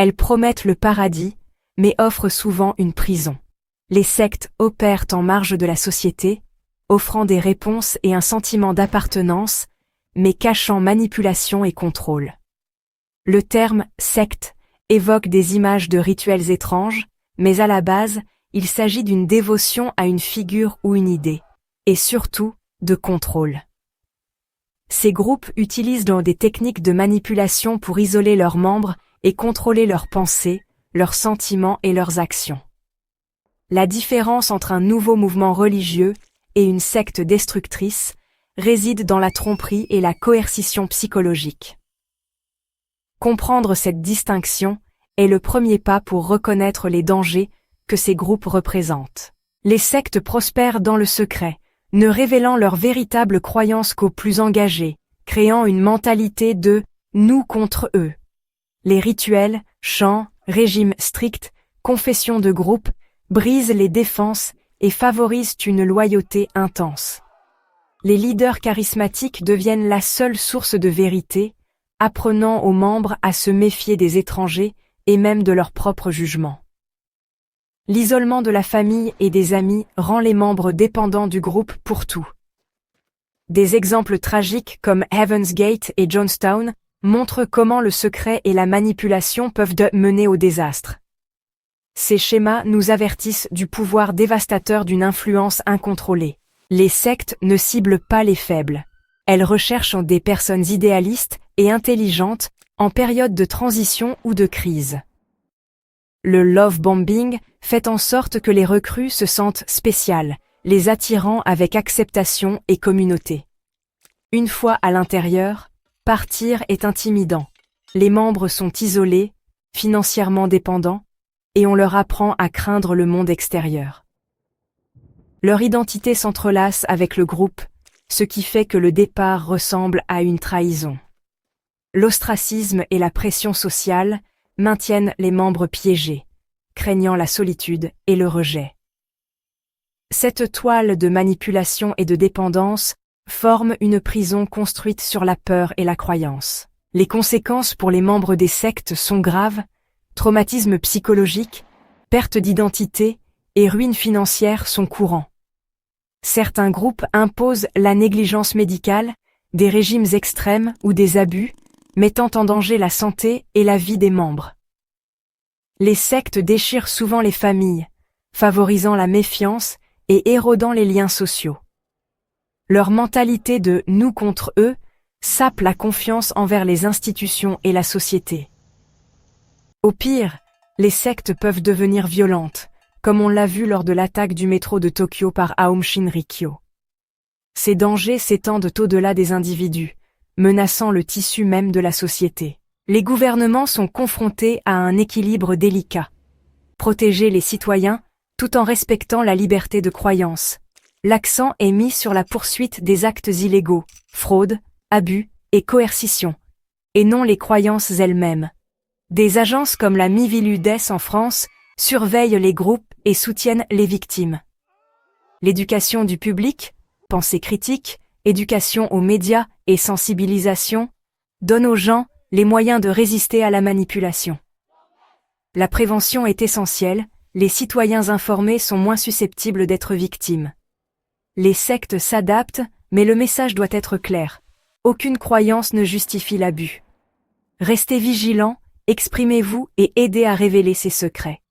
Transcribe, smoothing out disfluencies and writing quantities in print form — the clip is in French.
Elles promettent le paradis, mais offrent souvent une prison. Les sectes opèrent en marge de la société, offrant des réponses et un sentiment d'appartenance, mais cachant manipulation et contrôle. Le terme « secte » évoque des images de rituels étranges, mais à la base, il s'agit d'une dévotion à une figure ou une idée, et surtout, de contrôle. Ces groupes utilisent des techniques de manipulation pour isoler leurs membres et contrôler leurs pensées, leurs sentiments et leurs actions. La différence entre un nouveau mouvement religieux et une secte destructrice réside dans la tromperie et la coercition psychologique. Comprendre cette distinction est le premier pas pour reconnaître les dangers que ces groupes représentent. Les sectes prospèrent dans le secret, ne révélant leurs véritables croyances qu'aux plus engagés, créant une mentalité de « nous contre eux ». Les rituels, chants, régimes stricts, confessions de groupe brisent les défenses et favorisent une loyauté intense. Les leaders charismatiques deviennent la seule source de vérité, apprenant aux membres à se méfier des étrangers et même de leur propre jugement. L'isolement de la famille et des amis rend les membres dépendants du groupe pour tout. Des exemples tragiques comme Heaven's Gate et Jonestown montrent comment le secret et la manipulation peuvent mener au désastre. Ces schémas nous avertissent du pouvoir dévastateur d'une influence incontrôlée. Les sectes ne ciblent pas les faibles. Elles recherchent des personnes idéalistes et intelligentes en période de transition ou de crise. Le love bombing fait en sorte que les recrues se sentent spéciales, les attirant avec acceptation et communauté. Une fois à l'intérieur, partir est intimidant. Les membres sont isolés, financièrement dépendants, et on leur apprend à craindre le monde extérieur. Leur identité s'entrelace avec le groupe, ce qui fait que le départ ressemble à une trahison. L'ostracisme et la pression sociale maintiennent les membres piégés, craignant la solitude et le rejet. Cette toile de manipulation et de dépendance forme une prison construite sur la peur et la croyance. Les conséquences pour les membres des sectes sont graves: traumatisme psychologique, perte d'identité et ruine financière sont courants. Certains groupes imposent la négligence médicale, des régimes extrêmes ou des abus, mettant en danger la santé et la vie des membres. Les sectes déchirent souvent les familles, favorisant la méfiance et érodant les liens sociaux. Leur mentalité de « nous contre eux » sape la confiance envers les institutions et la société. Au pire, les sectes peuvent devenir violentes, comme on l'a vu lors de l'attaque du métro de Tokyo par Aum Shinrikyo. Ces dangers s'étendent au-delà des individus, menaçant le tissu même de la société. Les gouvernements sont confrontés à un équilibre délicat. Protéger les citoyens, tout en respectant la liberté de croyance. L'accent est mis sur la poursuite des actes illégaux, fraude, abus et coercition, et non les croyances elles-mêmes. Des agences comme la Miviludes en France surveillent les groupes et soutiennent les victimes. L'éducation du public, pensée critique, éducation aux médias et sensibilisation, donne aux gens les moyens de résister à la manipulation. La prévention est essentielle, les citoyens informés sont moins susceptibles d'être victimes. Les sectes s'adaptent, mais le message doit être clair. Aucune croyance ne justifie l'abus. Restez vigilants, exprimez-vous et aidez à révéler ces secrets.